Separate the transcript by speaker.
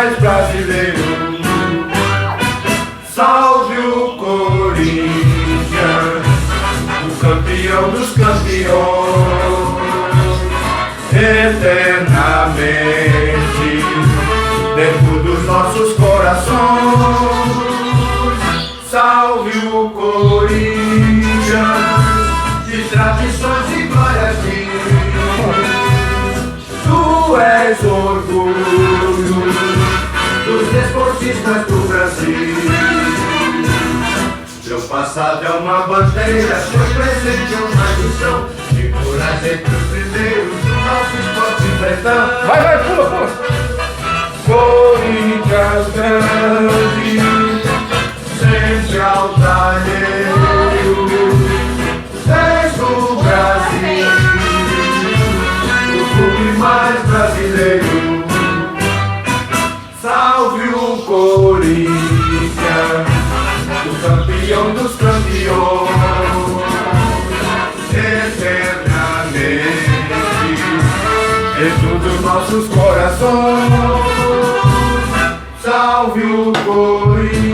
Speaker 1: mais brasileiro. Salve o Corinthians, o campeão dos campeões, eternamente dentro dos nossos corações. Salve o Corinthians, de tradições e glórias tu és orgulho dos desportistas do Brasil. Seu passado é uma bandeira, seu presente é uma missão, de coragem pros primeiros do nosso esporte pretão.
Speaker 2: Vai, pula, pula.
Speaker 1: Corinthians grande, sempre altaneiro, desde o Brasil, o clube mais brasileiro. Salve o Corinthians, o campeão dos campeões, eternamente dentro dos nossos corações. Salve o Corinthians.